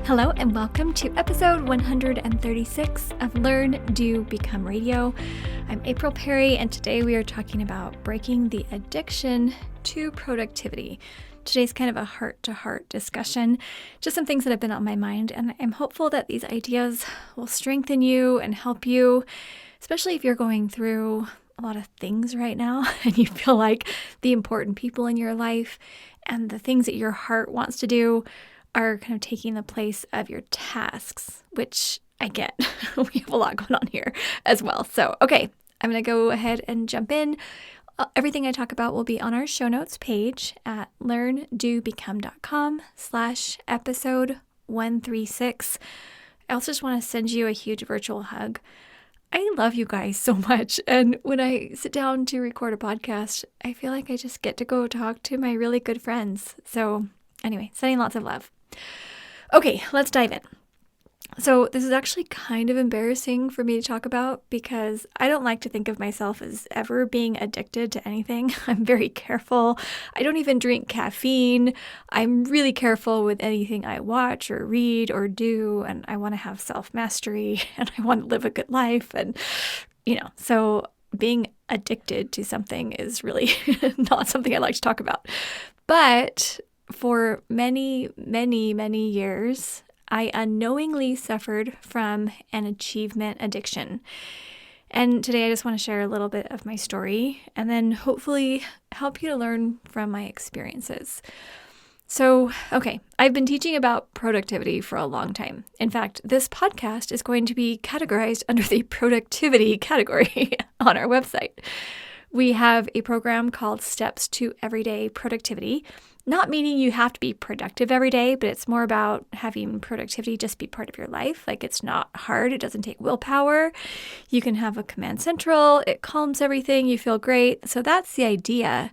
Hello and welcome to episode 136 of Learn, Do, Become Radio. I'm April Perry, and today we are talking about breaking the addiction to productivity. Today's kind of a heart-to-heart discussion, just some things that have been on my mind, and I'm hopeful that these ideas will strengthen you and help you, especially if you're going through a lot of things right now and you feel like the important people in your life and the things that your heart wants to do are kind of taking the place of your tasks, which I get. We have a lot going on here as well. So, okay, I'm going to go ahead and jump in. Everything I talk about will be on our show notes page at learndobecome.com/episode 136. I also just want to send you a huge virtual hug. I love you guys so much. And when I sit down to record a podcast, I feel like I just get to go talk to my really good friends. So anyway, sending lots of love. Okay, let's dive in. So this is actually kind of embarrassing for me to talk about because I don't like to think of myself as ever being addicted to anything. I'm very careful. I don't even drink caffeine. I'm really careful with anything I watch or read or do, and I want to have self-mastery and I want to live a good life. And, so being addicted to something is really not something I like to talk about. But for many, many, many years, I unknowingly suffered from an achievement addiction. And today I just want to share a little bit of my story and then hopefully help you to learn from my experiences. So, okay, I've been teaching about productivity for a long time. In fact, this podcast is going to be categorized under the productivity category on our website. We have a program called Steps to Everyday Productivity. Not meaning you have to be productive every day, but it's more about having productivity just be part of your life. Like, it's not hard. It doesn't take willpower. You can have a command central. It calms everything. You feel great. So that's the idea.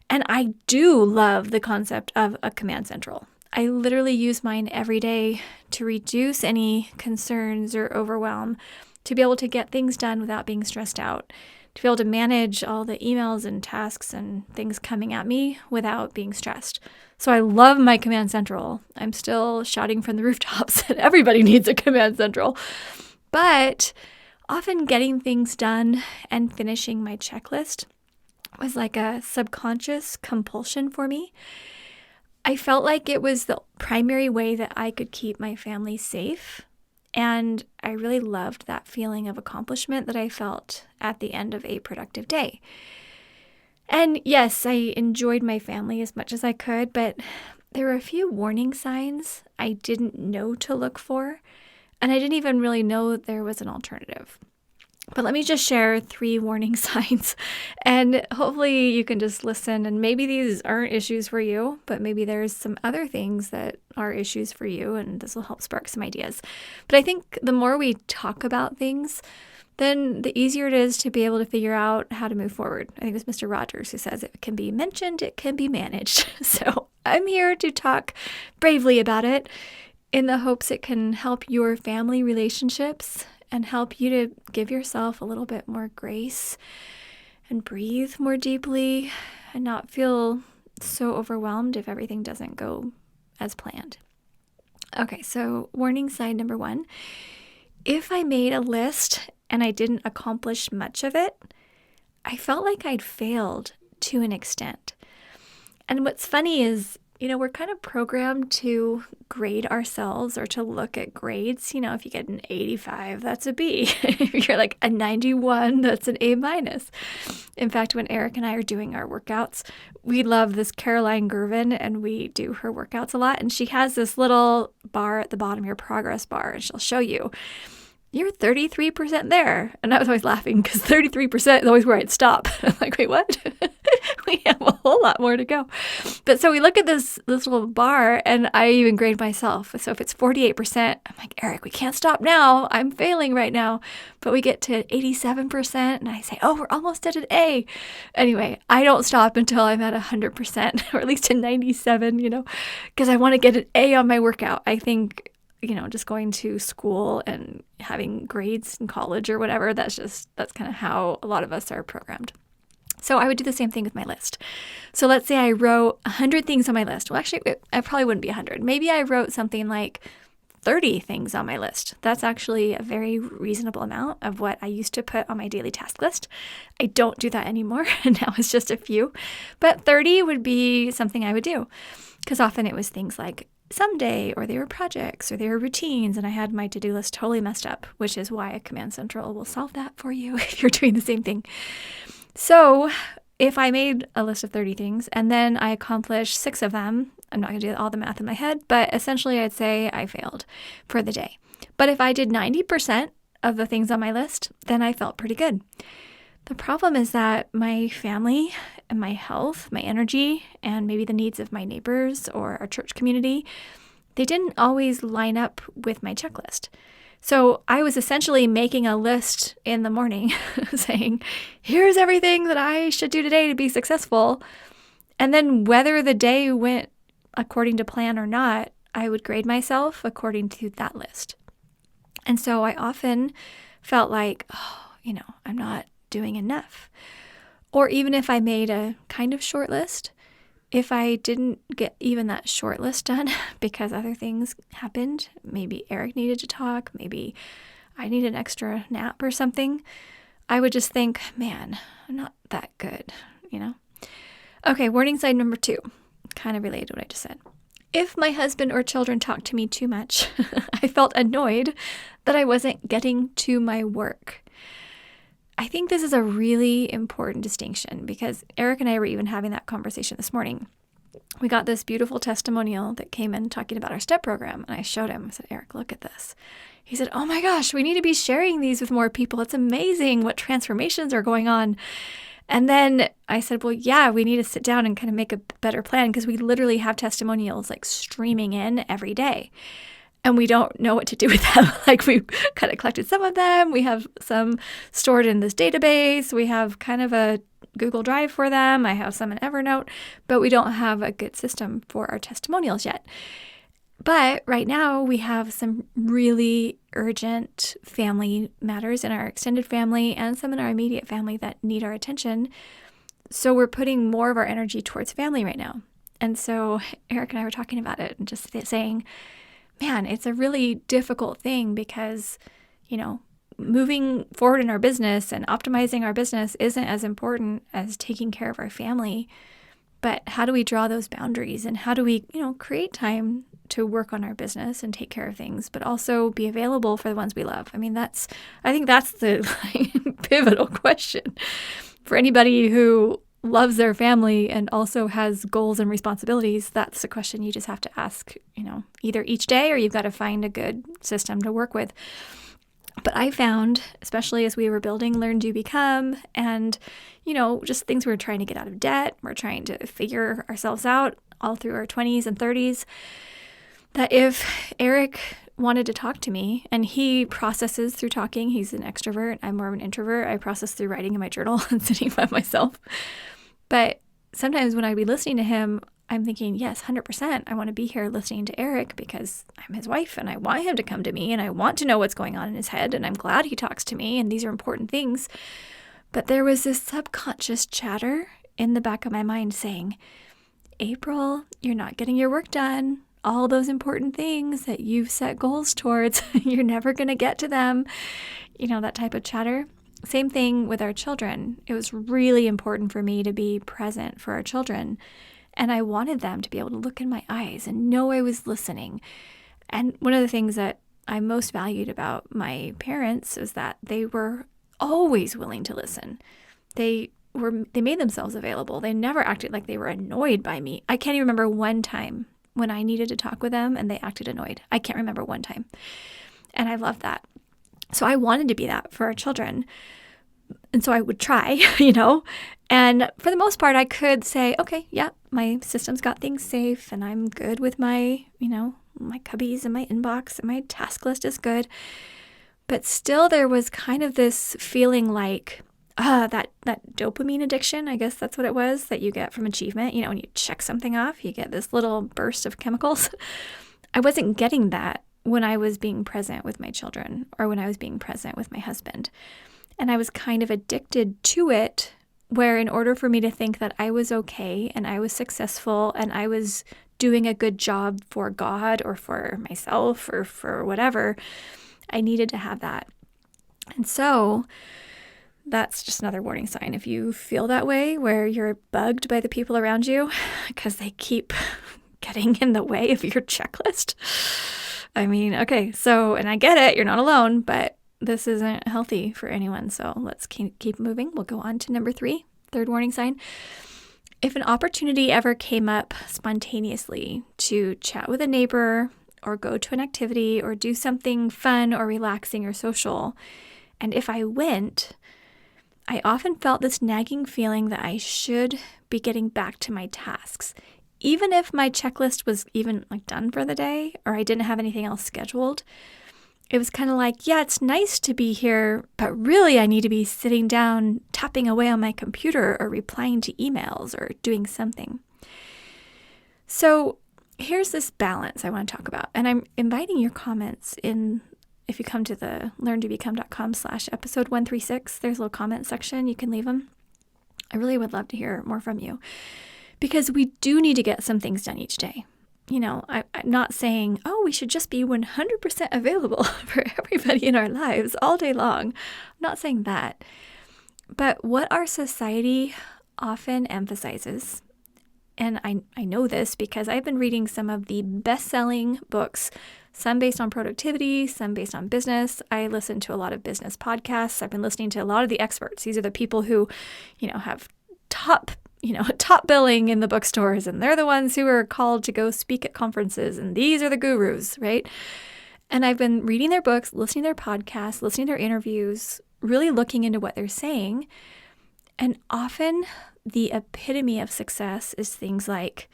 And I do love the concept of a command central. I literally use mine every day to reduce any concerns or overwhelm, to be able to get things done without being stressed out, to be able to manage all the emails and tasks and things coming at me without being stressed. So I love my command central. I'm still shouting from the rooftops that everybody needs a command central. But often getting things done and finishing my checklist was like a subconscious compulsion for me. I felt like it was the primary way that I could keep my family safe. And I really loved that feeling of accomplishment that I felt at the end of a productive day. And yes, I enjoyed my family as much as I could, but there were a few warning signs I didn't know to look for, and I didn't even really know that there was an alternative. But let me just share 3 warning signs, and hopefully you can just listen, and maybe these aren't issues for you, but maybe there's some other things that are issues for you, and this will help spark some ideas. But I think the more we talk about things, then the easier it is to be able to figure out how to move forward. I think it was Mr. Rogers who says it can be mentioned, it can be managed. So I'm here to talk bravely about it in the hopes it can help your family relationships and help you to give yourself a little bit more grace and breathe more deeply and not feel so overwhelmed if everything doesn't go as planned. Okay, so warning sign number 1. If I made a list and I didn't accomplish much of it, I felt like I'd failed to an extent. And what's funny is, we're kind of programmed to grade ourselves or to look at grades. If you get an 85, that's a B. If you're like a 91, that's an A-. In fact, when Eric and I are doing our workouts, we love this Caroline Gervin, and we do her workouts a lot. And she has this little bar at the bottom, your progress bar, and she'll show you, you're 33% there. And I was always laughing because 33% is always where I'd stop. I'm like, wait, what? We have a whole lot more to go. But so we look at this little bar, and I even grade myself. So if it's 48%, I'm like, Eric, we can't stop now. I'm failing right now. But we get to 87%, and I say, oh, we're almost at an A. Anyway, I don't stop until I'm at 100%, or at least a 97, because I want to get an A on my workout. I think just going to school and having grades in college or whatever, that's kind of how a lot of us are programmed. So I would do the same thing with my list. So let's say I wrote 100 things on my list. Well, actually, I probably wouldn't be 100. Maybe I wrote something like 30 things on my list. That's actually a very reasonable amount of what I used to put on my daily task list. I don't do that anymore. Now it's just a few. But 30 would be something I would do, because often it was things like someday, or they were projects, or they were routines, and I had my to-do list totally messed up, which is why Command Central will solve that for you if you're doing the same thing. So if I made a list of 30 things and then I accomplished 6 of them, I'm not going to do all the math in my head, but essentially I'd say I failed for the day. But if I did 90% of the things on my list, then I felt pretty good. The problem is that my family and my health, my energy, and maybe the needs of my neighbors or our church community, they didn't always line up with my checklist. So I was essentially making a list in the morning saying, here's everything that I should do today to be successful. And then whether the day went according to plan or not, I would grade myself according to that list. And so I often felt like, I'm not doing enough. Or even if I made a kind of short list, if I didn't get even that short list done because other things happened, maybe Eric needed to talk, maybe I needed an extra nap or something, I would just think, man, I'm not that good, Okay, warning sign number 2, kind of related to what I just said. If my husband or children talked to me too much, I felt annoyed that I wasn't getting to my work. I think this is a really important distinction because Eric and I were even having that conversation this morning. We got this beautiful testimonial that came in talking about our STEP program, and I showed him. I said, Eric, look at this. He said, oh my gosh, we need to be sharing these with more people. It's amazing what transformations are going on. And then I said, well, yeah, we need to sit down and kind of make a better plan because we literally have testimonials like streaming in every day. And we don't know what to do with them. Like we kind of collected some of them. We have some stored in this database. We have kind of a Google Drive for them. I have some in Evernote, but we don't have a good system for our testimonials yet. But right now we have some really urgent family matters in our extended family and some in our immediate family that need our attention. So we're putting more of our energy towards family right now. And so Eric and I were talking about it and just saying, man, it's a really difficult thing because, moving forward in our business and optimizing our business isn't as important as taking care of our family. But how do we draw those boundaries and how do we, create time to work on our business and take care of things, but also be available for the ones we love? I think that's the pivotal question for anybody who loves their family and also has goals and responsibilities. That's the question you just have to ask, either each day or you've got to find a good system to work with. But I found, especially as we were building Learn, Do, Become, and, just things we were trying to get out of debt, we're trying to figure ourselves out all through our 20s and 30s, that if Eric wanted to talk to me, and he processes through talking, he's an extrovert, I'm more of an introvert, I process through writing in my journal and sitting by myself. But sometimes when I'd be listening to him, I'm thinking, yes, 100%, I want to be here listening to Eric because I'm his wife and I want him to come to me and I want to know what's going on in his head and I'm glad he talks to me and these are important things. But there was this subconscious chatter in the back of my mind saying, April, you're not getting your work done. All those important things that you've set goals towards, you're never going to get to them. That type of chatter. Same thing with our children. It was really important for me to be present for our children. And I wanted them to be able to look in my eyes and know I was listening. And one of the things that I most valued about my parents is that they were always willing to listen. They made themselves available. They never acted like they were annoyed by me. I can't even remember one time when I needed to talk with them and they acted annoyed. I can't remember one time. And I love that. So I wanted to be that for our children. And so I would try, and for the most part, I could say, okay, yeah, my system's got things safe and I'm good with my, my cubbies and my inbox and my task list is good. But still there was kind of this feeling like, that dopamine addiction, I guess that's what it was, that you get from achievement. When you check something off, you get this little burst of chemicals. I wasn't getting that when I was being present with my children or when I was being present with my husband. And I was kind of addicted to it where in order for me to think that I was okay and I was successful and I was doing a good job for God or for myself or for whatever, I needed to have that. And so that's just another warning sign. If you feel that way, where you're bugged by the people around you because they keep getting in the way of your checklist. I mean, okay, so, and I get it, you're not alone, but this isn't healthy for anyone. So let's keep moving. We'll go on to number 3, third warning sign. If an opportunity ever came up spontaneously to chat with a neighbor or go to an activity or do something fun or relaxing or social, and if I went, I often felt this nagging feeling that I should be getting back to my tasks. Even if my checklist was even done for the day or I didn't have anything else scheduled, it was kind of like, yeah, it's nice to be here, but really I need to be sitting down, tapping away on my computer or replying to emails or doing something. So here's this balance I want to talk about. And I'm inviting your comments in. If you come to the learntobecome.com/episode 136, there's a little comment section. You can leave them. I really would love to hear more from you because we do need to get some things done each day. I'm not saying, oh, we should just be 100% available for everybody in our lives all day long. I'm not saying that. But what our society often emphasizes, and I know this because I've been reading some of the best-selling books, some based on productivity, some based on business. I listen to a lot of business podcasts. I've been listening to a lot of the experts. These are the people who, have top billing in the bookstores, and they're the ones who are called to go speak at conferences, and these are the gurus, right? And I've been reading their books, listening to their podcasts, listening to their interviews, really looking into what they're saying. And often the epitome of success is things like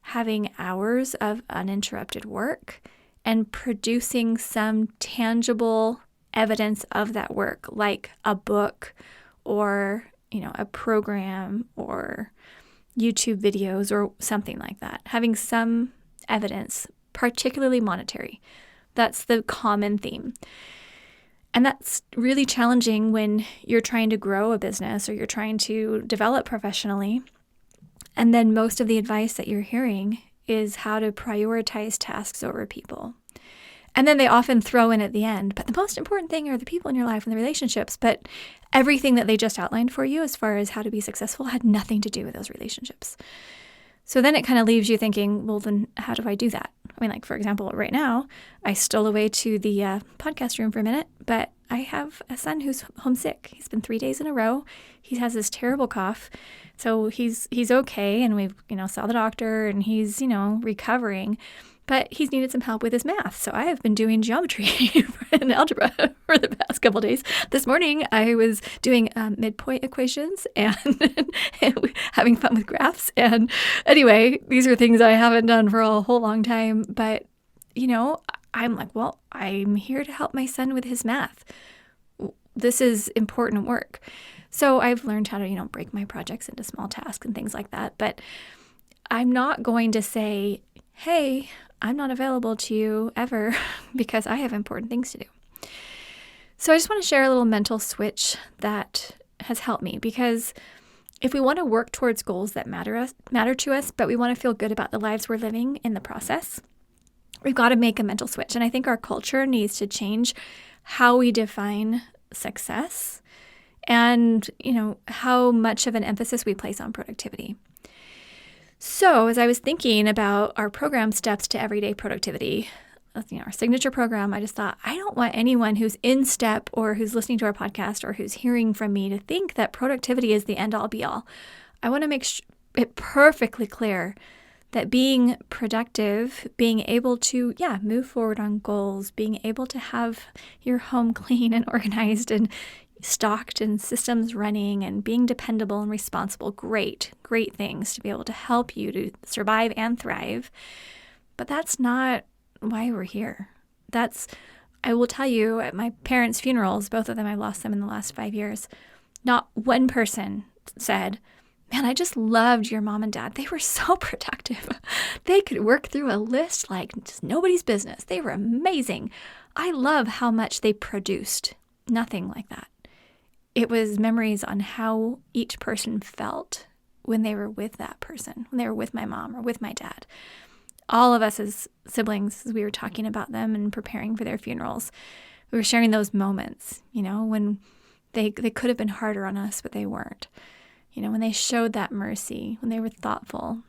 having hours of uninterrupted work and producing some tangible evidence of that work, like a book or, a program or YouTube videos or something like that. Having some evidence, particularly monetary. That's the common theme. And that's really challenging when you're trying to grow a business or you're trying to develop professionally. And then most of the advice that you're hearing is how to prioritize tasks over people. And then they often throw in at the end, but the most important thing are the people in your life and the relationships. But everything that they just outlined for you as far as how to be successful had nothing to do with those relationships. So then it kind of leaves you thinking, well, then how do I do that? I mean, for example, right now, I stole away to the podcast room for a minute, but I have a son who's homesick. He's been 3 days in a row. He has this terrible cough. So he's okay, and we've, saw the doctor, and he's, recovering. But he's needed some help with his math. So I have been doing geometry and algebra for the past couple of days. This morning, I was doing midpoint equations and having fun with graphs. And anyway, these are things I haven't done for a whole long time. But, I'm like, well, I'm here to help my son with his math. This is important work. So I've learned how to, break my projects into small tasks and things like that. But I'm not going to say, hey, I'm not available to you ever because I have important things to do. So I just want to share a little mental switch that has helped me, because if we want to work towards goals that matter to us, but we want to feel good about the lives we're living in the process, we've got to make a mental switch. And I think our culture needs to change how we define success and, how much of an emphasis we place on productivity. So as I was thinking about our program Steps to Everyday Productivity, our signature program, I just thought, I don't want anyone who's in STEP or who's listening to our podcast or who's hearing from me to think that productivity is the end-all be-all. I want to make it perfectly clear that being productive, being able to, move forward on goals, being able to have your home clean and organized and stocked and systems running and being dependable and responsible, great things to be able to help you to survive and thrive. But that's not why we're here. I will tell you, at my parents' funerals, both of them, I lost them in the last 5 years, not one person said, man, I just loved your mom and dad. They were so productive. They could work through a list like just nobody's business. They were amazing. I love how much they produced. Nothing like that. it was memories on how each person felt when they were with that person, when they were with my mom or with my dad. All of us as siblings, as we were talking about them and preparing for their funerals, we were sharing those moments, when they could have been harder on us, but they weren't. When they showed that mercy, when they were thoughtful,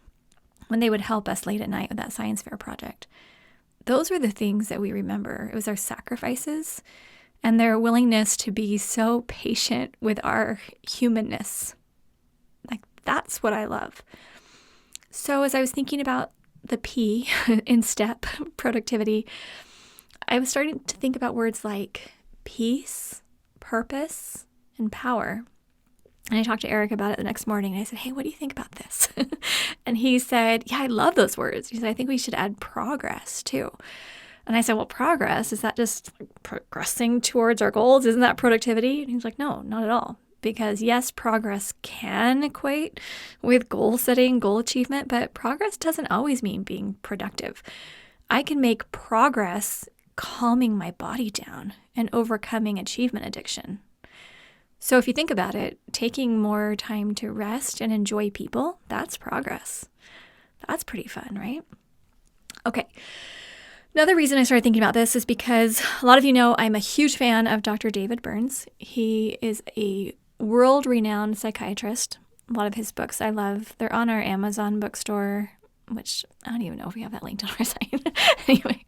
when they would help us late at night with that science fair project. Those were the things that we remember. It was our sacrifices and their willingness to be so patient with our humanness. Like, that's what I love. So as I was thinking about the P in STEP, productivity, I was starting to think about words like peace, purpose, and power. And I talked to Eric about it the next morning, and I said, hey, what do you think about this? And he said, yeah, I love those words. He said, I think we should add progress too. And I said, well, progress, is that just progressing towards our goals? Isn't that productivity? And he's like, no, not at all. Because yes, progress can equate with goal setting, goal achievement, but progress doesn't always mean being productive. I can make progress calming my body down and overcoming achievement addiction. So if you think about it, taking more time to rest and enjoy people, that's progress. That's pretty fun, right? Okay. Another reason I started thinking about this is because a lot of you know I'm a huge fan of Dr. David Burns. He is a world-renowned psychiatrist. A lot of his books I love. They're on our Amazon bookstore, which I don't even know if we have that linked on our site. Anyway,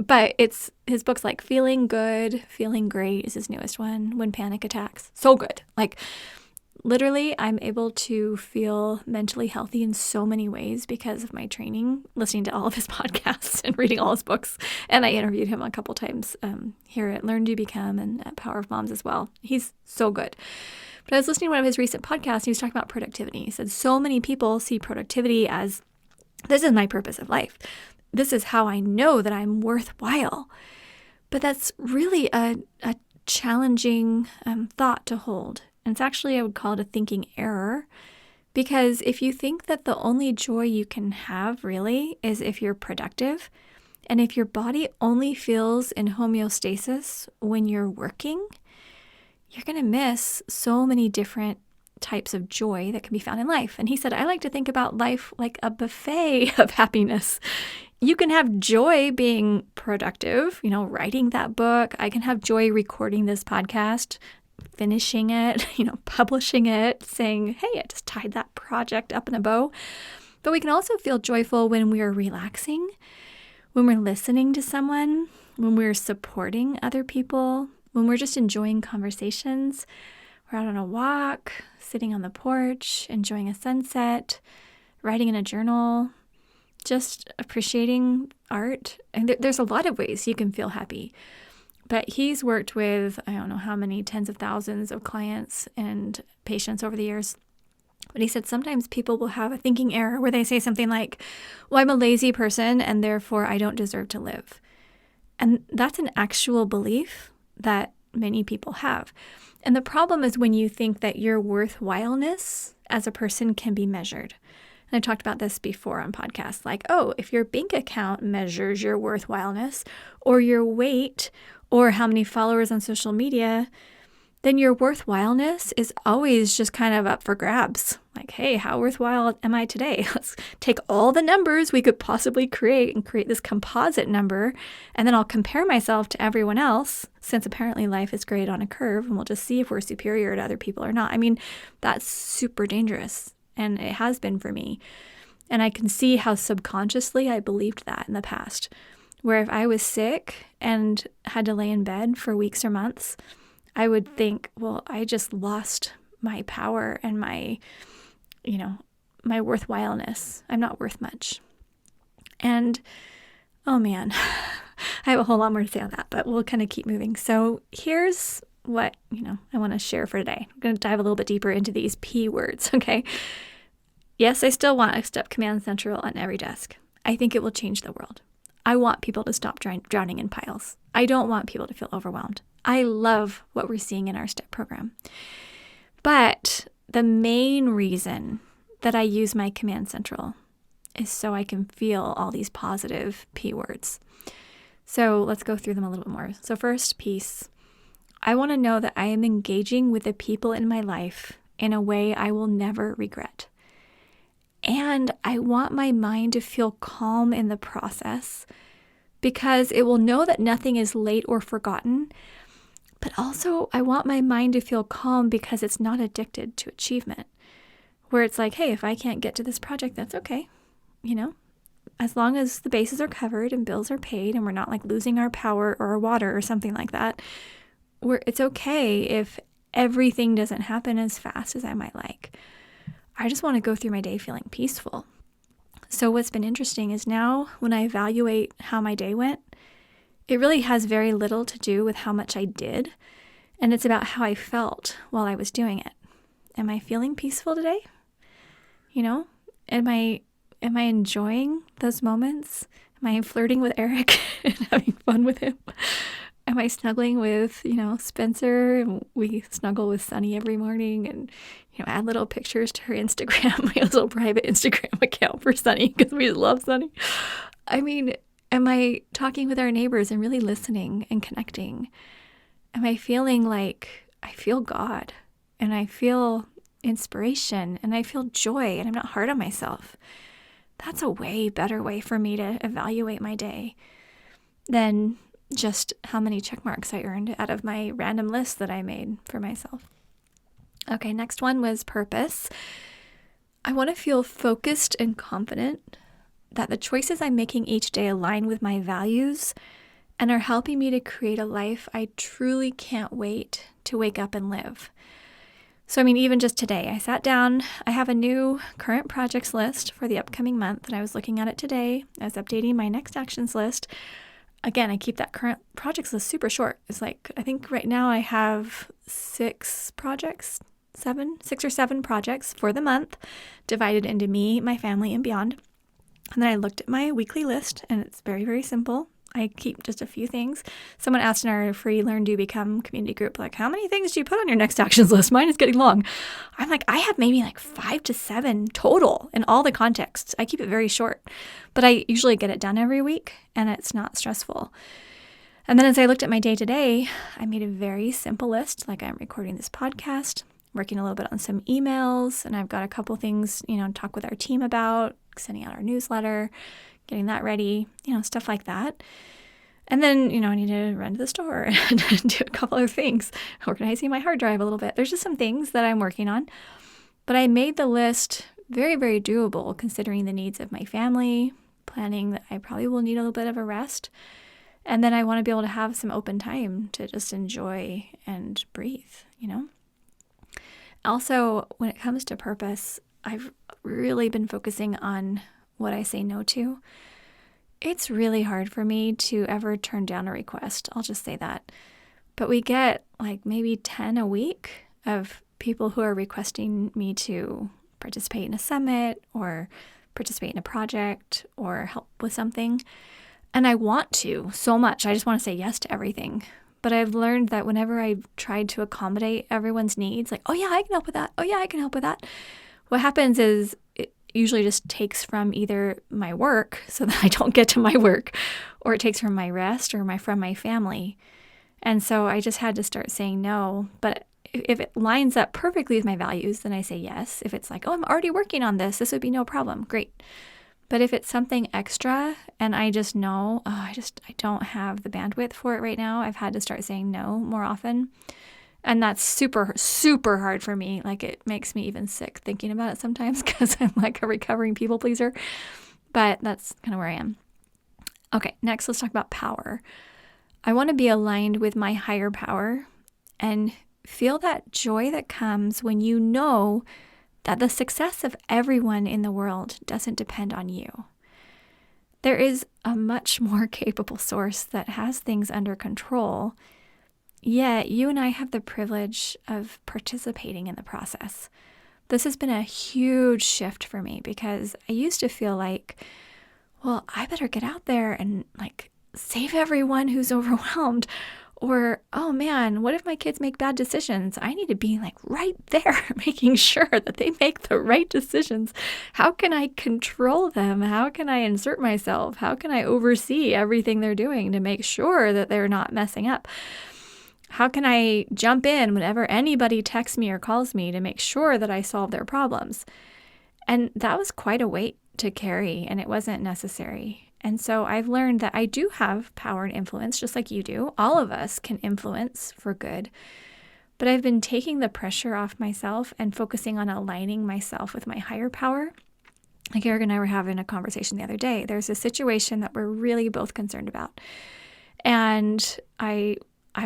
but it's his books like Feeling Good, Feeling Great is his newest one, When Panic Attacks. So good. Like, literally, I'm able to feel mentally healthy in so many ways because of my training, listening to all of his podcasts and reading all his books. And I interviewed him a couple times here at Learn to Become and at Power of Moms as well. He's so good. But I was listening to one of his recent podcasts, and he was talking about productivity. He said so many people see productivity as, this is my purpose of life. This is how I know that I'm worthwhile. But that's really a challenging thought to hold. And it's actually, I would call it a thinking error, because if you think that the only joy you can have really is if you're productive, and if your body only feels in homeostasis when you're working, you're going to miss so many different types of joy that can be found in life. And he said, I like to think about life like a buffet of happiness. You can have joy being productive, writing that book. I can have joy recording this podcast, finishing it, publishing it, saying, hey, I just tied that project up in a bow. But we can also feel joyful when we are relaxing, when we're listening to someone, when we're supporting other people, when we're just enjoying conversations. We're out on a walk, sitting on the porch, enjoying a sunset, writing in a journal, just appreciating art. And there's a lot of ways you can feel happy. But he's worked with, I don't know how many, tens of thousands of clients and patients over the years. But he said sometimes people will have a thinking error where they say something like, well, I'm a lazy person and therefore I don't deserve to live. And that's an actual belief that many people have. And the problem is when you think that your worthwhileness as a person can be measured. And I talked about this before on podcasts, like, oh, if your bank account measures your worthwhileness or your weight or how many followers on social media, then your worthwhileness is always just kind of up for grabs. Like, hey, how worthwhile am I today? Let's take all the numbers we could possibly create and create this composite number, and then I'll compare myself to everyone else, since apparently life is graded on a curve, and we'll just see if we're superior to other people or not. I mean, that's super dangerous, and it has been for me. And I can see how subconsciously I believed that in the past, where if I was sick and had to lay in bed for weeks or months, I would think, well, I just lost my power and my worthwhileness. I'm not worth much. And, oh man, I have a whole lot more to say on that, but we'll kind of keep moving. So here's what, I want to share for today. I'm going to dive a little bit deeper into these P words, okay? Yes, I still want a STEP Command Central on every desk. I think it will change the world. I want people to stop drowning in piles. I don't want people to feel overwhelmed. I love what we're seeing in our STEP program. But the main reason that I use my Command Central is so I can feel all these positive P words. So let's go through them a little bit more. So first, peace. I want to know that I am engaging with the people in my life in a way I will never regret. And I want my mind to feel calm in the process because it will know that nothing is late or forgotten. But also, I want my mind to feel calm because it's not addicted to achievement, where it's like, hey, if I can't get to this project, that's okay. As long as the bases are covered and bills are paid and we're not like losing our power or our water or something like that, it's okay if everything doesn't happen as fast as I might like. I just want to go through my day feeling peaceful. So what's been interesting is now when I evaluate how my day went, it really has very little to do with how much I did, and it's about how I felt while I was doing it. Am I feeling peaceful today? Am I enjoying those moments? Am I flirting with Eric and having fun with him? Am I snuggling with, Spencer? And we snuggle with Sunny every morning and, add little pictures to her Instagram, my little private Instagram account for Sunny because we love Sunny. I mean, am I talking with our neighbors and really listening and connecting? Am I feeling like I feel God and I feel inspiration and I feel joy and I'm not hard on myself? That's a way better way for me to evaluate my day than just how many check marks I earned out of my random list that I made for myself. Okay, next one was purpose. I want to feel focused and confident that the choices I'm making each day align with my values and are helping me to create a life I truly can't wait to wake up and live. So, even just today, I sat down. I have a new current projects list for the upcoming month, and I was looking at it today. I was updating my next actions list. Again, I keep that current projects list super short. It's like, I think right now I have 6 or 7 projects for the month divided into me, my family, and beyond. And then I looked at my weekly list, and it's very, very simple. I keep just a few things. Someone asked in our free Learn, Do, Become community group, like, how many things do you put on your next actions list? Mine is getting long. I'm like, I have maybe like 5 to 7 total in all the contexts. I keep it very short, but I usually get it done every week and it's not stressful. And then as I looked at my day to day, I made a very simple list. Like, I'm recording this podcast, working a little bit on some emails, and I've got a couple things, talk with our team about, sending out our newsletter, getting that ready, stuff like that. And then, I need to run to the store and do a couple other things, organizing my hard drive a little bit. There's just some things that I'm working on. But I made the list very, very doable considering the needs of my family, planning that I probably will need a little bit of a rest. And then I want to be able to have some open time to just enjoy and breathe, Also, when it comes to purpose, I've really been focusing on what I say no to. It's really hard for me to ever turn down a request. I'll just say that. But we get like maybe 10 a week of people who are requesting me to participate in a summit or participate in a project or help with something. And I want to so much. I just want to say yes to everything. But I've learned that whenever I've tried to accommodate everyone's needs, like, oh yeah, I can help with that. Oh yeah, I can help with that. What happens is it usually just takes from either my work so that I don't get to my work, or it takes from my rest or from my family. And so I just had to start saying no. But if it lines up perfectly with my values, then I say yes. If it's like, oh, I'm already working on this would be no problem. Great. But if it's something extra and I just know, I don't have the bandwidth for it right now, I've had to start saying no more often. And that's super, super hard for me. Like, it makes me even sick thinking about it sometimes because I'm like a recovering people pleaser. But that's kind of where I am. Okay, next let's talk about power. I want to be aligned with my higher power and feel that joy that comes when you know that the success of everyone in the world doesn't depend on you. There is a much more capable source that has things under control, yet you and I have the privilege of participating in the process. This has been a huge shift for me because I used to feel like, well, I better get out there and like save everyone who's overwhelmed. Or, oh man, what if my kids make bad decisions? I need to be like right there, making sure that they make the right decisions. How can I control them? How can I insert myself? How can I oversee everything they're doing to make sure that they're not messing up? How can I jump in whenever anybody texts me or calls me to make sure that I solve their problems? And that was quite a weight to carry, and it wasn't necessary. And so I've learned that I do have power and influence, just like you do. All of us can influence for good. But I've been taking the pressure off myself and focusing on aligning myself with my higher power. Like Eric and I were having a conversation the other day. There's a situation that we're really both concerned about. And I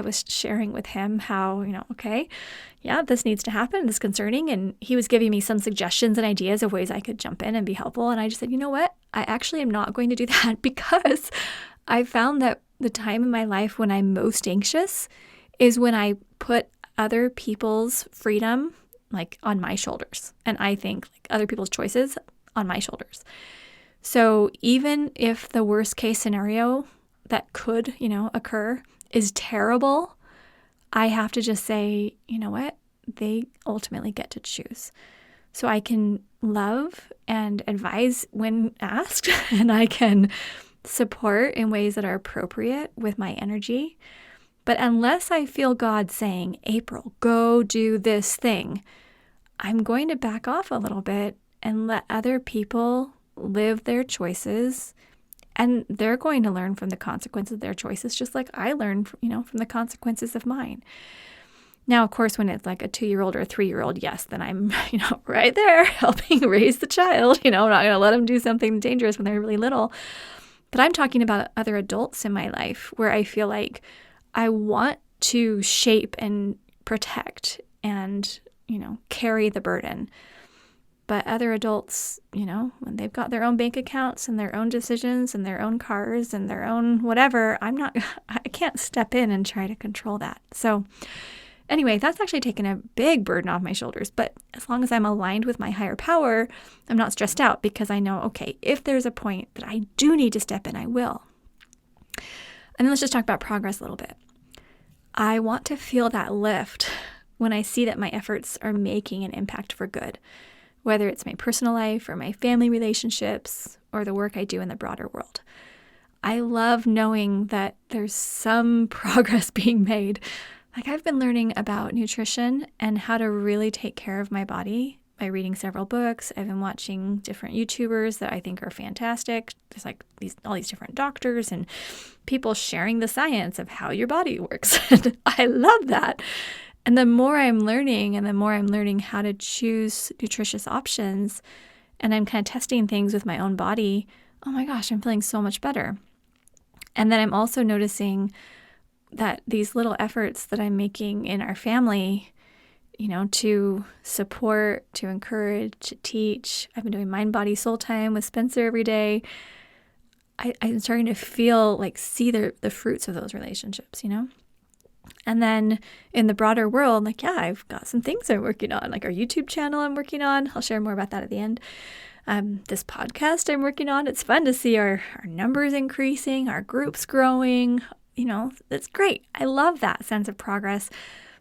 was sharing with him how, okay, yeah, this needs to happen. This is concerning. And he was giving me some suggestions and ideas of ways I could jump in and be helpful. And I just said, you know what? I actually am not going to do that because I found that the time in my life when I'm most anxious is when I put other people's freedom like on my shoulders. And I think like other people's choices on my shoulders. So even if the worst case scenario that could, occur is terrible, I have to just say, you know what? They ultimately get to choose. So I can love and advise when asked, and I can support in ways that are appropriate with my energy. But unless I feel God saying, April, go do this thing, I'm going to back off a little bit and let other people live their choices. And they're going to learn from the consequences of their choices, just like I learned, from the consequences of mine. Now, of course, when it's like a 2-year-old or a 3-year-old, yes, then I'm, right there helping raise the child. I'm not going to let them do something dangerous when they're really little. But I'm talking about other adults in my life where I feel like I want to shape and protect and, carry the burden. But other adults, when they've got their own bank accounts and their own decisions and their own cars and their own whatever, I can't step in and try to control that. So anyway, that's actually taken a big burden off my shoulders. But as long as I'm aligned with my higher power, I'm not stressed out because I know, okay, if there's a point that I do need to step in, I will. And then let's just talk about progress a little bit. I want to feel that lift when I see that my efforts are making an impact for good, whether it's my personal life or my family relationships or the work I do in the broader world. I love knowing that there's some progress being made. Like I've been learning about nutrition and how to really take care of my body by reading several books. I've been watching different YouTubers that I think are fantastic. There's like all these different doctors and people sharing the science of how your body works. And I love that. And the more I'm learning and the more I'm learning how to choose nutritious options and I'm kind of testing things with my own body, oh my gosh, I'm feeling so much better. And then I'm also noticing that these little efforts that I'm making in our family, to support, to encourage, to teach. I've been doing mind, body, soul time with Spencer every day. I'm starting to see the fruits of those relationships, And then in the broader world, I've got some things I'm working on, like our YouTube channel I'm working on. I'll share more about that at the end. This podcast I'm working on. It's fun to see our numbers increasing, our groups growing. It's great. I love that sense of progress,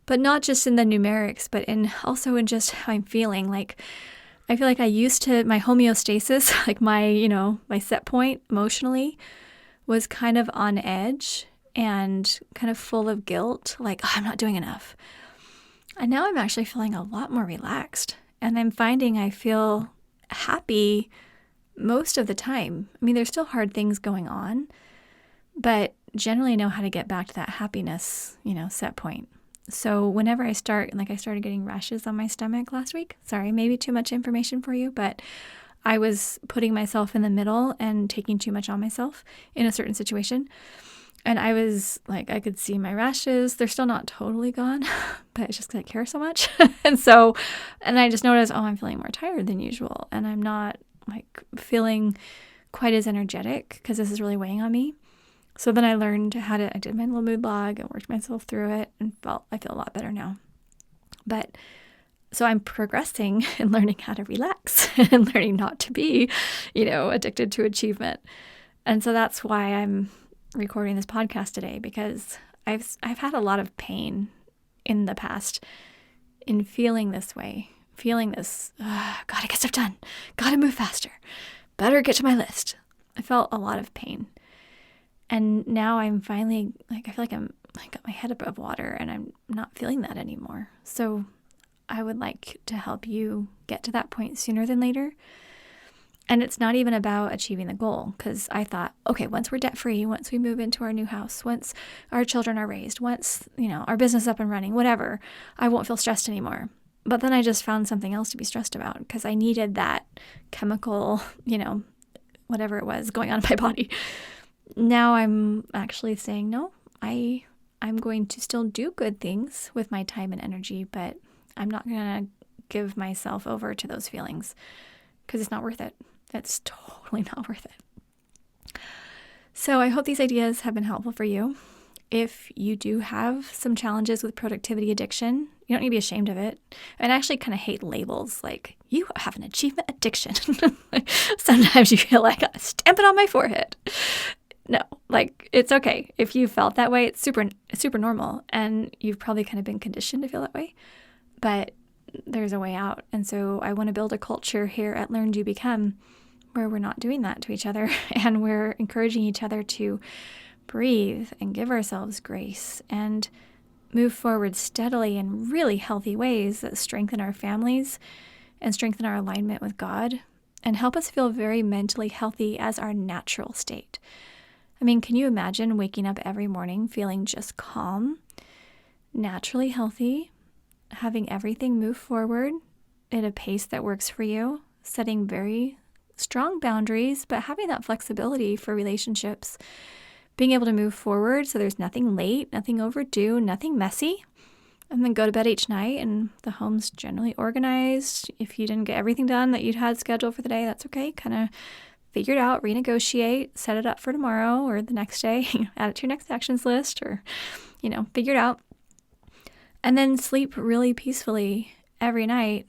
but not just in the numerics, but also in just how I'm feeling. I feel like I used to, my homeostasis, like my set point emotionally was kind of on edge and kind of full of guilt, like, I'm not doing enough. And now I'm actually feeling a lot more relaxed. And I'm finding I feel happy most of the time. I mean, there's still hard things going on, but generally know how to get back to that happiness, set point. So whenever I started getting rashes on my stomach last week. Sorry, maybe too much information for you, but I was putting myself in the middle and taking too much on myself in a certain situation. And I was I could see my rashes. They're still not totally gone, but it's just because I care so much. and I just noticed, I'm feeling more tired than usual. And I'm not feeling quite as energetic because this is really weighing on me. So then I learned I did my little mood log and worked myself through it and I feel a lot better now. But so I'm progressing and learning how to relax and learning not to be, addicted to achievement. And so that's why I'm recording this podcast today, because I've had a lot of pain in the past in feeling this way, feeling this, gotta get stuff done, gotta move faster, better get to my list. I felt a lot of pain. And now I'm finally, I feel like I'm I got my head above water and I'm not feeling that anymore. So I would like to help you get to that point sooner than later. And it's not even about achieving the goal, because I thought, okay, once we're debt free, once we move into our new house, once our children are raised, once, our business is up and running, whatever, I won't feel stressed anymore. But then I just found something else to be stressed about, because I needed that chemical, whatever it was going on in my body. Now I'm actually saying, no, I'm going to still do good things with my time and energy, but I'm not going to give myself over to those feelings, because it's not worth it. It's totally not worth it. So I hope these ideas have been helpful for you. If you do have some challenges with productivity addiction, you don't need to be ashamed of it. And I actually kind of hate labels like, you have an achievement addiction. Sometimes you feel like, stamp it on my forehead. No, it's okay. If you felt that way, it's super normal. And you've probably kind of been conditioned to feel that way. But there's a way out. And so I want to build a culture here at Learn, Do, Become where we're not doing that to each other, and we're encouraging each other to breathe and give ourselves grace and move forward steadily in really healthy ways that strengthen our families and strengthen our alignment with God and help us feel very mentally healthy as our natural state. I mean, can you imagine waking up every morning feeling just calm, naturally healthy, having everything move forward at a pace that works for you, setting very strong boundaries, but having that flexibility for relationships, being able to move forward so there's nothing late, nothing overdue, nothing messy, and then go to bed each night and the home's generally organized. If you didn't get everything done that you'd had scheduled for the day, that's okay. Kind of figure it out, renegotiate, set it up for tomorrow or the next day, add it to your next actions list, or, figure it out. And then sleep really peacefully every night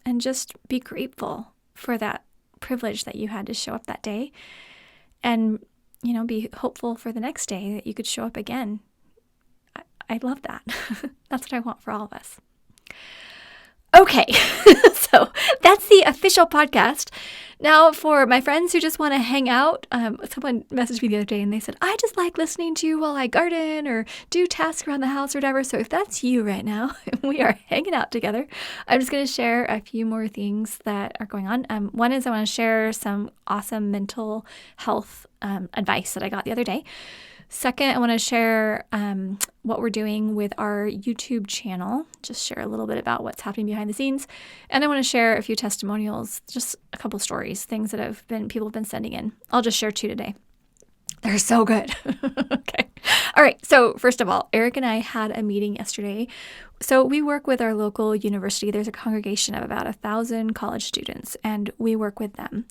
and just be grateful for that privilege that you had to show up that day, and, be hopeful for the next day that you could show up again. I love that. That's what I want for all of us. Okay, so that's the official podcast. Now, for my friends who just want to hang out, someone messaged me the other day and they said, I just like listening to you while I garden or do tasks around the house or whatever. So if that's you right now, we are hanging out together. I'm just going to share a few more things that are going on. One is I want to share some awesome mental health advice that I got the other day. Second, I want to share what we're doing with our YouTube channel, just share a little bit about what's happening behind the scenes. And I want to share a few testimonials, just a couple stories, things that people have been sending in. I'll just share 2 today. They're so good. Okay. All right. So first of all, Eric and I had a meeting yesterday. So we work with our local university. There's a congregation of about 1,000 college students, and we work with them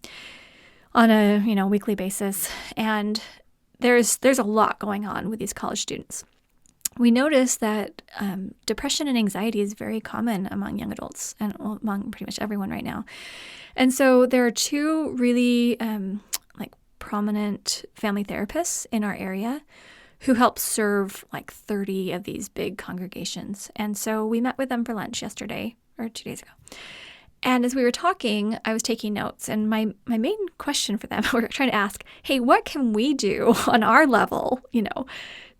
on a weekly basis. And there's a lot going on with these college students. We noticed that depression and anxiety is very common among young adults and among pretty much everyone right now. And so there are 2 really prominent family therapists in our area who help serve 30 of these big congregations. And so we met with them for lunch yesterday or 2 days ago. And as we were talking, I was taking notes, and my main question for them, we're trying to ask, hey, what can we do on our level,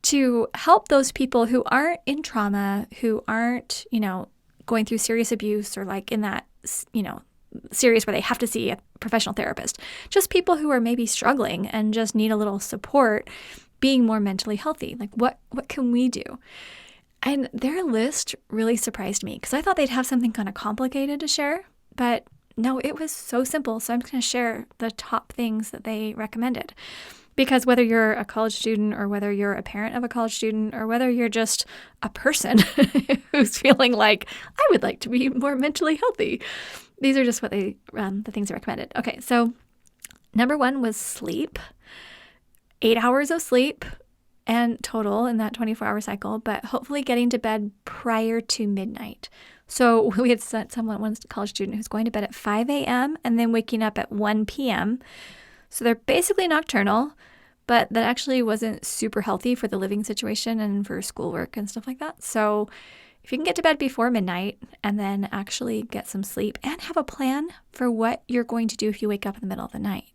to help those people who aren't in trauma, who aren't, going through serious abuse or in that, serious where they have to see a professional therapist, just people who are maybe struggling and just need a little support being more mentally healthy. What can we do? And their list really surprised me because I thought they'd have something kind of complicated to share, but no, it was so simple. So I'm just going to share the top things that they recommended. Because whether you're a college student or whether you're a parent of a college student or whether you're just a person who's feeling like, I would like to be more mentally healthy, these are just what the things they recommended. Okay, so number 1 was sleep. 8 hours of sleep and total in that 24-hour cycle, but hopefully getting to bed prior to midnight. So we had one college student who's going to bed at 5 a.m. and then waking up at 1 p.m. So they're basically nocturnal, but that actually wasn't super healthy for the living situation and for schoolwork and stuff like that. So if you can get to bed before midnight and then actually get some sleep and have a plan for what you're going to do if you wake up in the middle of the night,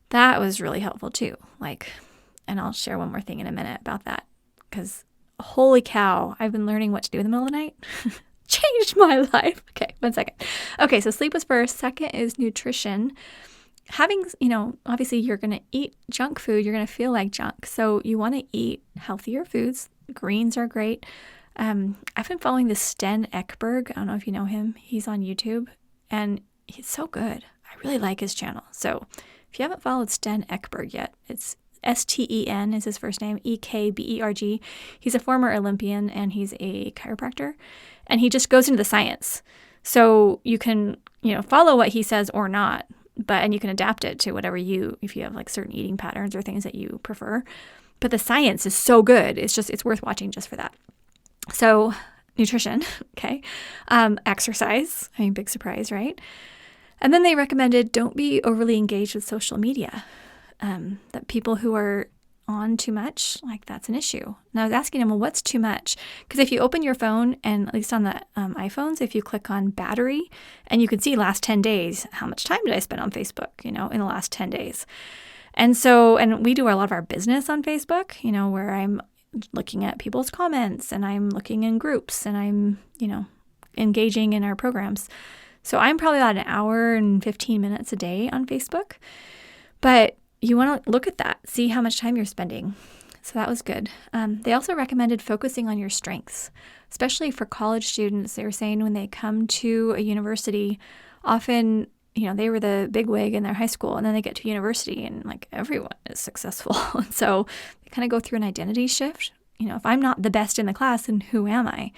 that was really helpful too. And I'll share one more thing in a minute about that because holy cow, I've been learning what to do in the middle of the night. Changed my life. Okay, 1 second. Okay, so sleep was first. Second is nutrition. Having, obviously you're going to eat junk food, you're going to feel like junk. So you want to eat healthier foods. Greens are great. I've been following this Sten Ekberg. I don't know if you know him. He's on YouTube and he's so good. I really like his channel. So if you haven't followed Sten Ekberg yet, it's Sten is his first name, Ekberg. He's a former Olympian and he's a chiropractor, and he just goes into the science. So you can, follow what he says or not, and you can adapt it to whatever if you have like certain eating patterns or things that you prefer. But the science is so good. It's worth watching just for that. So nutrition, okay. Exercise, big surprise, right? And then they recommended don't be overly engaged with social media. That people who are on too much, like that's an issue. And I was asking them, well, what's too much? Because if you open your phone, and at least on the iPhones, if you click on battery, and you can see last 10 days, how much time did I spend on Facebook, in the last 10 days? And we do a lot of our business on Facebook, where I'm looking at people's comments and I'm looking in groups and I'm, engaging in our programs. So I'm probably about an hour and 15 minutes a day on Facebook. But you want to look at that, see how much time you're spending. So that was good. They also recommended focusing on your strengths, especially for college students. They were saying when they come to a university, often, they were the bigwig in their high school, and then they get to university and like everyone is successful. And so they kind of go through an identity shift. If I'm not the best in the class, then who am I?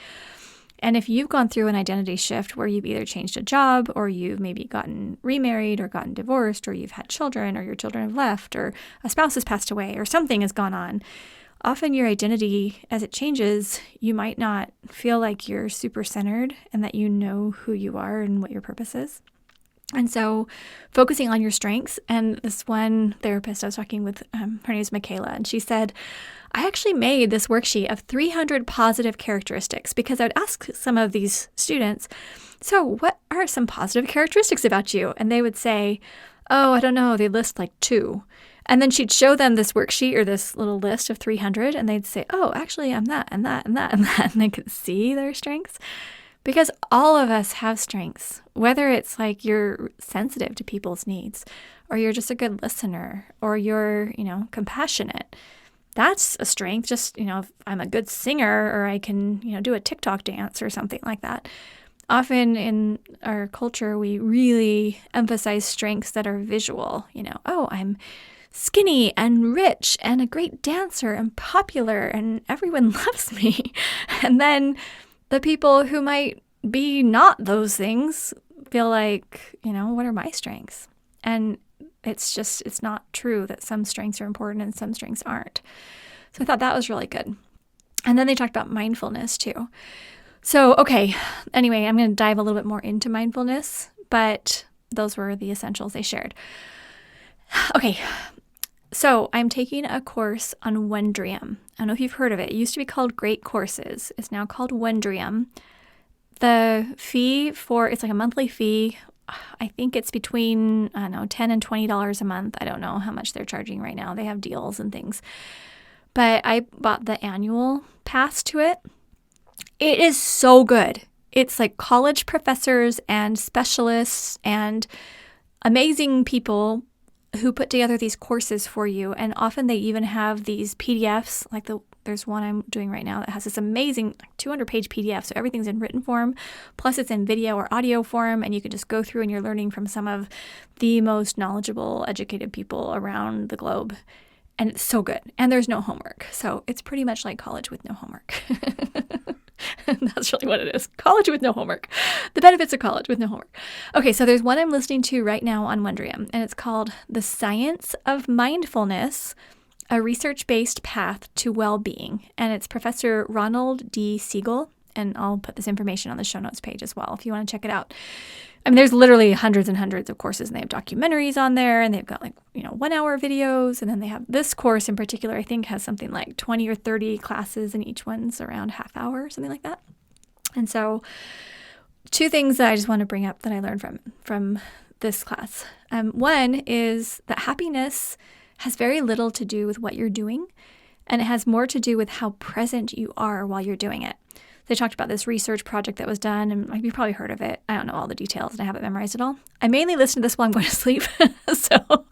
And if you've gone through an identity shift where you've either changed a job or you've maybe gotten remarried or gotten divorced or you've had children or your children have left or a spouse has passed away or something has gone on, often your identity, as it changes, you might not feel like you're super centered and that you know who you are and what your purpose is. And so focusing on your strengths, and this one therapist I was talking with, her name is Michaela, and she said, I actually made this worksheet of 300 positive characteristics because I would ask some of these students, so what are some positive characteristics about you? And they would say, oh, I don't know, they list like 2. And then she'd show them this worksheet or this little list of 300, and they'd say, oh, actually I'm that and that and that and that, and they could see their strengths. Because all of us have strengths, whether it's like you're sensitive to people's needs or you're just a good listener or you're, compassionate. That's a strength. Just, if I'm a good singer or I can, do a TikTok dance or something like that. Often in our culture, we really emphasize strengths that are visual. Oh, I'm skinny and rich and a great dancer and popular and everyone loves me. And then the people who might be not those things feel like, what are my strengths? And it's not true that some strengths are important and some strengths aren't. So I thought that was really good. And then they talked about mindfulness too. So, okay, anyway, I'm going to dive a little bit more into mindfulness, but those were the essentials they shared. Okay, so I'm taking a course on Wondrium. I don't know if you've heard of it. It used to be called Great Courses. It's now called Wondrium. The fee it's like a monthly fee. I think it's between, $10 and $20 a month. I don't know how much they're charging right now. They have deals and things. But I bought the annual pass to it. It is so good. It's like college professors and specialists and amazing people who put together these courses for you. And often they even have these PDFs, like there's one I'm doing right now that has this amazing 200-page PDF. So everything's in written form, plus it's in video or audio form, and you can just go through and you're learning from some of the most knowledgeable, educated people around the globe. And it's so good. And there's no homework. So it's pretty much like college with no homework. That's really what it is. College with no homework. The benefits of college with no homework. Okay, so there's one I'm listening to right now on Wondrium, and it's called The Science of Mindfulness, a research-based path to well-being. And it's Professor Ronald D. Siegel, and I'll put this information on the show notes page as well if you want to check it out. I mean, there's literally hundreds and hundreds of courses, and they have documentaries on there, and they've got 1-hour videos, and then they have this course in particular, I think has something like 20 or 30 classes, and each one's around half hour, something like that. And so 2 things that I just want to bring up that I learned from this class. One is that happiness has very little to do with what you're doing, And it has more to do with how present you are while you're doing it. They talked about this research project that was done, and you've probably heard of it. I don't know all the details, and I haven't memorized it all. I mainly listen to this while I'm going to sleep, so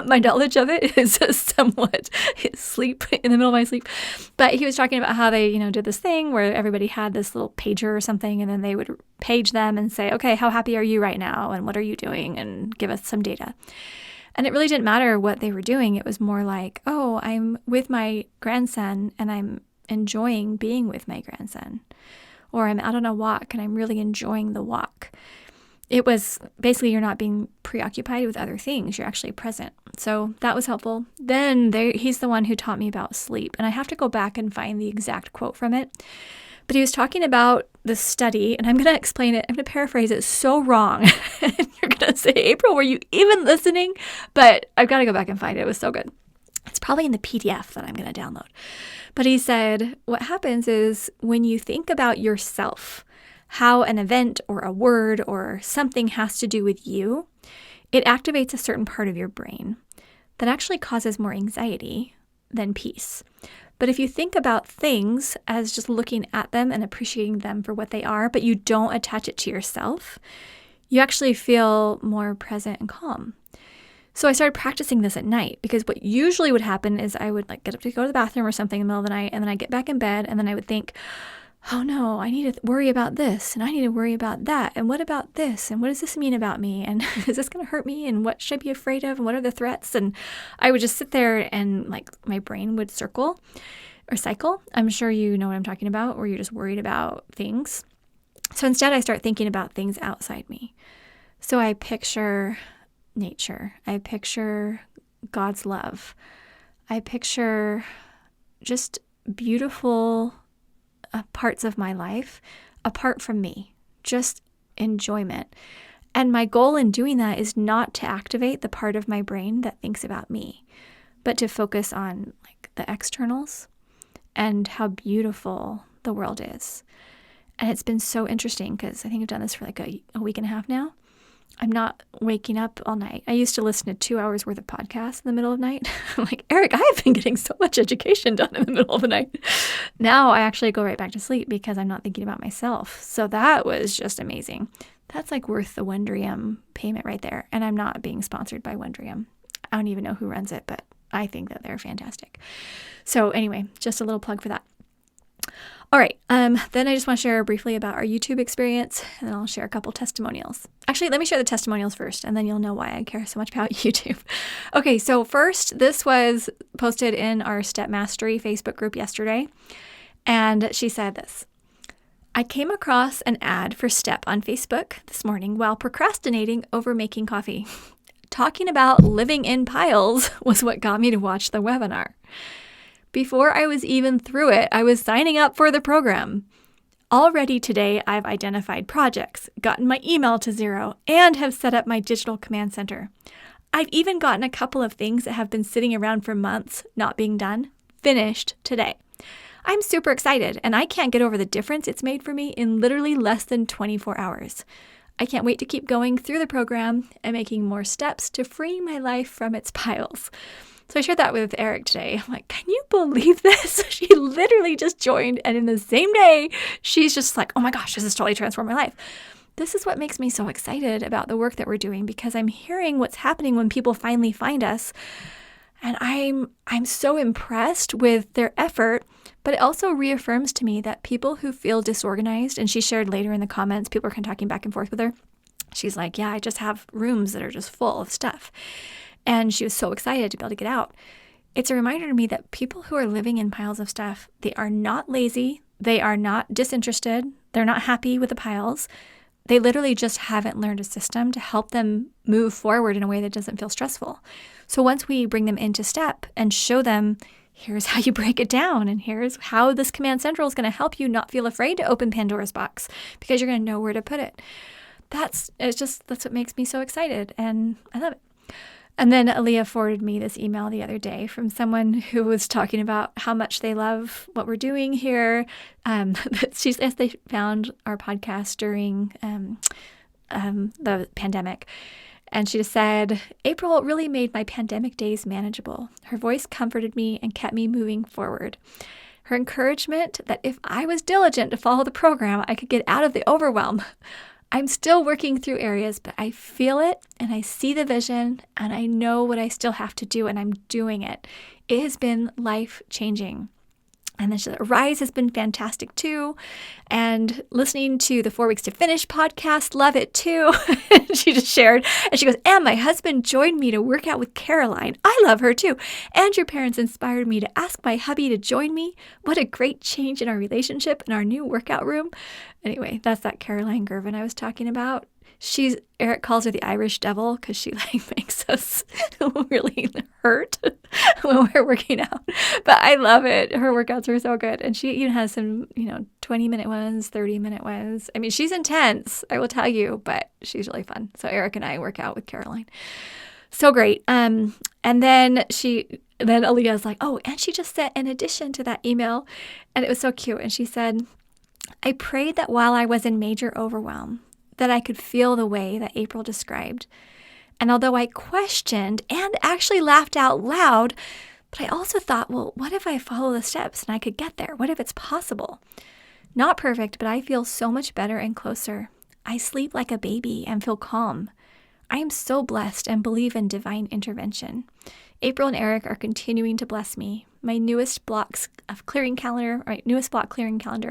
my knowledge of it is somewhat sleep in the middle of my sleep. But he was talking about how they, did this thing where everybody had this little pager or something, and then they would page them and say, okay, how happy are you right now, and what are you doing, and give us some data. And it really didn't matter what they were doing. It was more like, oh, I'm with my grandson, and I'm enjoying being with my grandson, or I'm out on a walk and I'm really enjoying the walk. It was basically you're not being preoccupied with other things. You're actually present. So that was helpful. Then he's the one who taught me about sleep. And I have to go back and find the exact quote from it. But he was talking about the study, and I'm going to explain it. I'm going to paraphrase it so wrong. And you're going to say, April, were you even listening? But I've got to go back and find it. It was so good. It's probably in the PDF that I'm going to download. But he said, what happens is when you think about yourself, how an event or a word or something has to do with you, it activates a certain part of your brain that actually causes more anxiety than peace. But if you think about things as just looking at them and appreciating them for what they are, but you don't attach it to yourself, you actually feel more present and calm. So I started practicing this at night, because what usually would happen is I would get up to go to the bathroom or something in the middle of the night, and then I get back in bed, and then I would think, oh no, I need to worry about this, and I need to worry about that, and what about this, and what does this mean about me, and is this going to hurt me, and what should I be afraid of, and what are the threats? And I would just sit there and my brain would circle or cycle. I'm sure you know what I'm talking about, where you're just worried about things. So instead I start thinking about things outside me. So I picture nature. I picture God's love. I picture just beautiful parts of my life apart from me, just enjoyment. And my goal in doing that is not to activate the part of my brain that thinks about me, but to focus on the externals and how beautiful the world is. And it's been so interesting because I think I've done this for a week and a half now. I'm not waking up all night. I used to listen to 2 hours worth of podcasts in the middle of the night. I'm like, Eric, I've been getting so much education done in the middle of the night. Now I actually go right back to sleep because I'm not thinking about myself. So that was just amazing. That's worth the Wondrium payment right there. And I'm not being sponsored by Wondrium. I don't even know who runs it, but I think that they're fantastic. So anyway, just a little plug for that. All right. Then I just want to share briefly about our YouTube experience, and then I'll share a couple testimonials. Actually, let me share the testimonials first, and then you'll know why I care so much about YouTube. Okay. So first, this was posted in our Step Mastery Facebook group yesterday. And she said this: I came across an ad for Step on Facebook this morning while procrastinating over making coffee. Talking about living in piles was what got me to watch the webinar. Before I was even through it, I was signing up for the program. Already today, I've identified projects, gotten my email to 0, and have set up my digital command center. I've even gotten a couple of things that have been sitting around for months, not being done, finished today. I'm super excited, and I can't get over the difference it's made for me in literally less than 24 hours. I can't wait to keep going through the program and making more steps to free my life from its piles. So I shared that with Eric today. I'm like, can you believe this? She literally just joined, and in the same day, she's just like, oh my gosh, this has totally transformed my life. This is what makes me so excited about the work that we're doing, because I'm hearing what's happening when people finally find us. And I'm so impressed with their effort, but it also reaffirms to me that people who feel disorganized, and she shared later in the comments, people are kind of talking back and forth with her. She's like, yeah, I just have rooms that are just full of stuff. And she was so excited to be able to get out. It's a reminder to me that people who are living in piles of stuff, they are not lazy. They are not disinterested. They're not happy with the piles. They literally just haven't learned a system to help them move forward in a way that doesn't feel stressful. So once we bring them into Step and show them, here's how you break it down, and here's how this Command Central is going to help you not feel afraid to open Pandora's box, because you're going to know where to put it. That's what makes me so excited, and I love it. And then Aaliyah forwarded me this email the other day from someone who was talking about how much they love what we're doing here. She says they found our podcast during the pandemic. And she just said, April really made my pandemic days manageable. Her voice comforted me and kept me moving forward. Her encouragement that if I was diligent to follow the program, I could get out of the overwhelm. I'm still working through areas, but I feel it and I see the vision and I know what I still have to do and I'm doing it. It has been life-changing. And then she said, Rise has been fantastic too. And listening to the 4 Weeks to Finish podcast, love it too. She just shared. And she goes, and my husband joined me to work out with Caroline. I love her too. And your parents inspired me to ask my hubby to join me. What a great change in our relationship in our new workout room. Anyway, that's that Caroline Gervin I was talking about. Eric calls her the Irish devil because she makes us really hurt when we're working out. But I love it. Her workouts are so good. And she even has some, 20-minute ones, 30-minute ones. I mean, she's intense, I will tell you, but she's really fun. So Eric and I work out with Caroline. So great. And then Aaliyah's like, oh, and she just sent an addition to that email. And it was so cute. And she said, I prayed that while I was in major overwhelm, that I could feel the way that April described. And although I questioned and actually laughed out loud, but I also thought, well, what if I follow the steps and I could get there? What if it's possible? Not perfect, but I feel so much better and closer. I sleep like a baby and feel calm. I am so blessed and believe in divine intervention. April and Eric are continuing to bless me. My newest block clearing calendar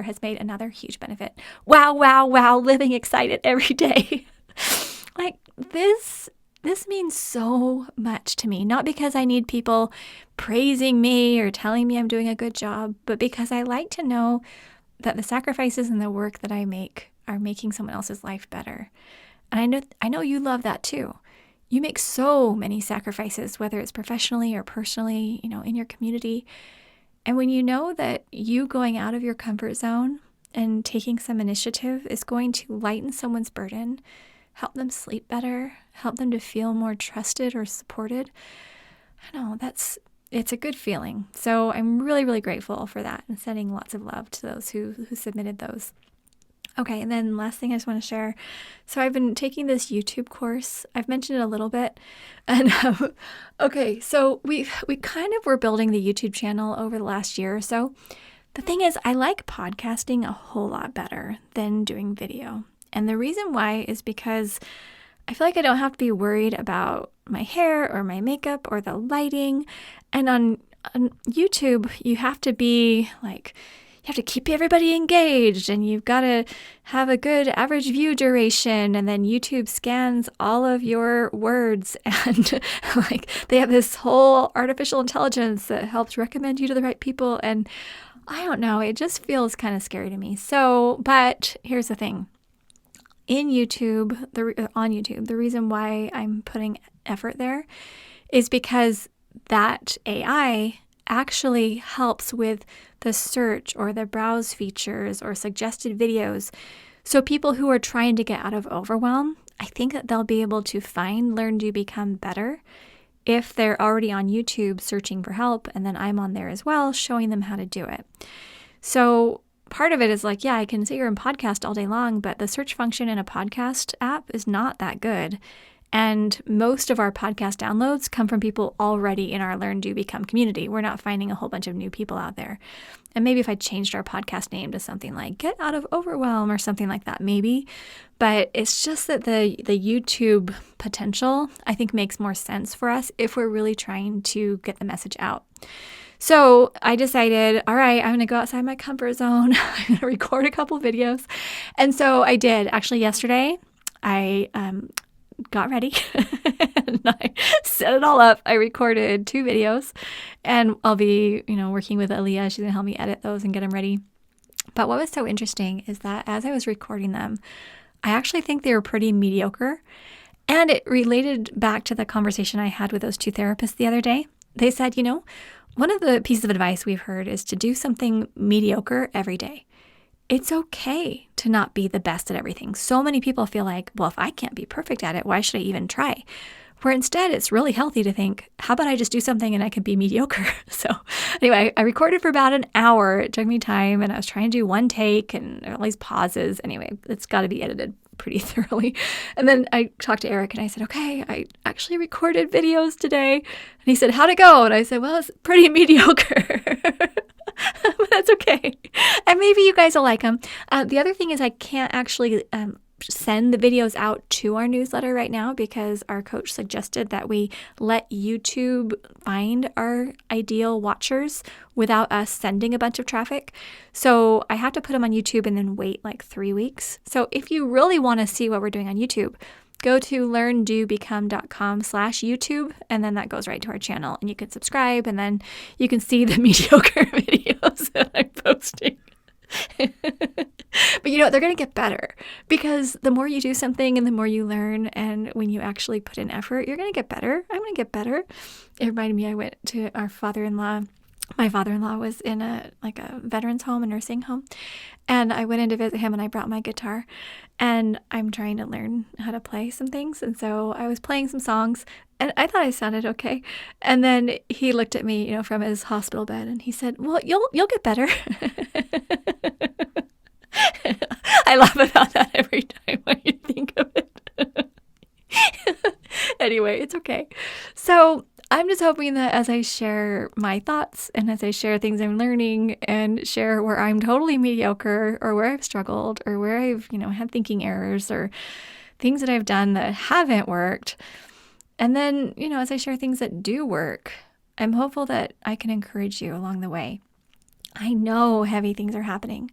has made another huge benefit. Wow, wow, wow, living excited every day. This means so much to me, not because I need people praising me or telling me I'm doing a good job, but because I like to know that the sacrifices and the work that I make are making someone else's life better. And I know you love that too. You make so many sacrifices, whether it's professionally or personally, in your community. And when you know that you going out of your comfort zone and taking some initiative is going to lighten someone's burden, help them sleep better, help them to feel more trusted or supported, I know it's a good feeling. So I'm really, really grateful for that and sending lots of love to those who submitted those. Okay, and then last thing I just want to share. So I've been taking this YouTube course. I've mentioned it a little bit. And okay, so we kind of were building the YouTube channel over the last year or so. The thing is, I like podcasting a whole lot better than doing video. And the reason why is because I feel like I don't have to be worried about my hair or my makeup or the lighting. And on YouTube, you have to be you have to keep everybody engaged and you've got to have a good average view duration. And then YouTube scans all of your words and they have this whole artificial intelligence that helps recommend you to the right people. And I don't know, it just feels kind of scary to me. So, but here's the thing. On YouTube, the reason why I'm putting effort there is because that AI actually helps with the search or the browse features or suggested videos. So people who are trying to get out of overwhelm, I think that they'll be able to learn to become better if they're already on YouTube searching for help, and then I'm on there as well, showing them how to do it. So part of it is I can sit here and podcast all day long, but the search function in a podcast app is not that good. And most of our podcast downloads come from people already in our Learn, Do, Become community. We're not finding a whole bunch of new people out there. And maybe if I changed our podcast name to something like Get Out of Overwhelm or something like that, maybe. But it's just that the YouTube potential, I think, makes more sense for us if we're really trying to get the message out. So I decided, all right, I'm going to go outside my comfort zone. I'm going to record a couple videos. And so I did. Actually, yesterday, I got ready and I set it all up. I recorded 2 videos and I'll be, working with Aaliyah. She's going to help me edit those and get them ready. But what was so interesting is that as I was recording them, I actually think they were pretty mediocre. And it related back to the conversation I had with those 2 therapists the other day. They said, one of the pieces of advice we've heard is to do something mediocre every day. It's okay to not be the best at everything. So many people feel like, well, if I can't be perfect at it, why should I even try? Where instead, it's really healthy to think, how about I just do something and I could be mediocre? So anyway, I recorded for about an hour. It took me time and I was trying to do one take and all these pauses. Anyway, it's got to be edited pretty thoroughly. And then I talked to Eric and I said, okay, I actually recorded videos today. And he said, how'd it go? And I said, well, it's pretty mediocre. But that's okay. And maybe you guys will like them. The other thing is I can't actually send the videos out to our newsletter right now because our coach suggested that we let YouTube find our ideal watchers without us sending a bunch of traffic. So I have to put them on YouTube and then wait like 3 weeks. So if you really want to see what we're doing on YouTube, go to learndobecome.com/YouTube, and then that goes right to our channel, and you can subscribe, and then you can see the mediocre videos that I'm posting. But you know what? They're going to get better because the more you do something and the more you learn, and when you actually put in effort, you're going to get better. I'm going to get better. It reminded me, I went to our father-in-law. My father-in-law was in a veterans home, a nursing home, and I went in to visit him and I brought my guitar and I'm trying to learn how to play some things. And so I was playing some songs and I thought I sounded okay. And then he looked at me, from his hospital bed and he said, well, you'll get better. I laugh about that every time when you think of it. Anyway, it's okay. So I'm just hoping that as I share my thoughts and as I share things I'm learning and share where I'm totally mediocre or where I've struggled or where I've, had thinking errors or things that I've done that haven't worked. And then, as I share things that do work, I'm hopeful that I can encourage you along the way. I know heavy things are happening.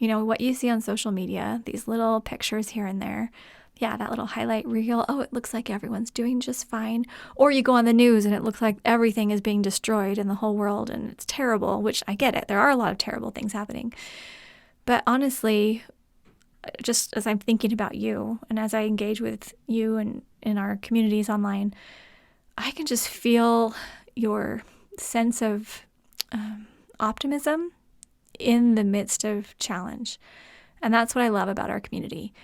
What you see on social media, these little pictures here and there. Yeah, that little highlight reel. Oh, it looks like everyone's doing just fine. Or you go on the news and it looks like everything is being destroyed in the whole world and it's terrible, which I get it. There are a lot of terrible things happening. But honestly, just as I'm thinking about you and as I engage with you and in our communities online, I can just feel your sense of optimism in the midst of challenge. And that's what I love about our community.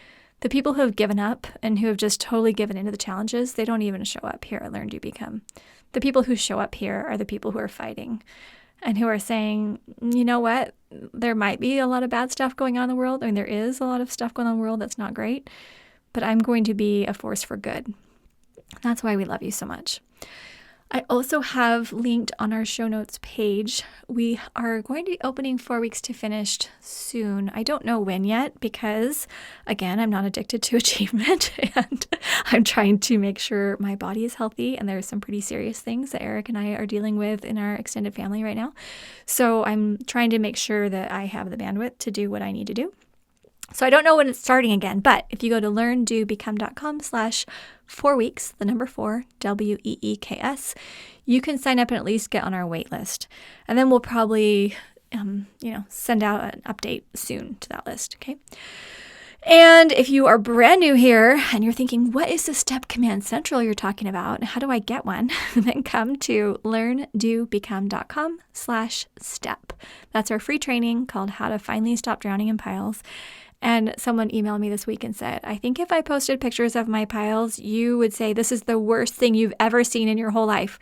The people who have given up and who have just totally given into the challenges, they don't even show up here at Learn, Do, Become. The people who show up here are the people who are fighting and who are saying, you know what, there might be a lot of bad stuff going on in the world. I mean, there is a lot of stuff going on in the world that's not great, but I'm going to be a force for good. That's why we love you so much. I also have linked on our show notes page. We are going to be opening 4 Weeks to Finished soon. I don't know when yet because, again, I'm not addicted to achievement and I'm trying to make sure my body is healthy, and there's some pretty serious things that Eric and I are dealing with in our extended family right now. So I'm trying to make sure that I have the bandwidth to do what I need to do. So I don't know when it's starting again, but if you go to learndobecome.com/4 weeks, the number 4, WEEKS, you can sign up and at least get on our wait list. And then we'll probably, send out an update soon to that list, okay? And if you are brand new here and you're thinking, what is the Step Command Central you're talking about? How do I get one? Then come to learndobecome.com/step. That's our free training called How to Finally Stop Drowning in Piles. And someone emailed me this week and said, I think if I posted pictures of my piles, you would say this is the worst thing you've ever seen in your whole life.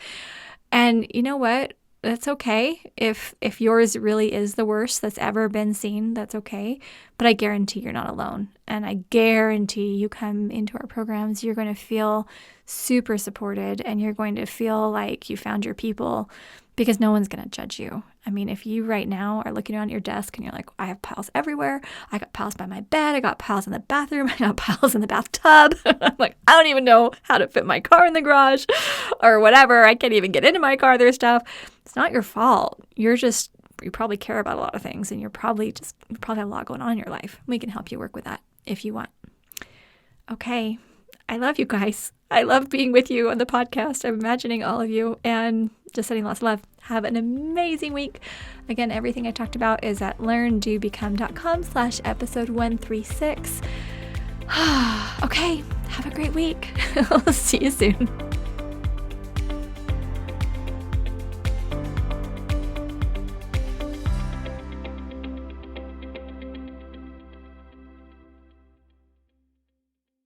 And you know what? That's okay. If yours really is the worst that's ever been seen, that's okay. But I guarantee you're not alone. And I guarantee you come into our programs, you're going to feel super supported and you're going to feel like you found your people because no one's going to judge you. I mean, if you right now are looking around your desk and you're like, I have piles everywhere. I got piles by my bed. I got piles in the bathroom. I got piles in the bathtub. I'm like, I don't even know how to fit my car in the garage or whatever. I can't even get into my car. There's stuff. It's not your fault. You probably care about a lot of things and you probably have a lot going on in your life. We can help you work with that if you want. Okay. I love you guys. I love being with you on the podcast. I'm imagining all of you and just sending lots of love. Have an amazing week. Again, everything I talked about is at learndobecome.com/episode 136. Okay, have a great week. I'll see you soon.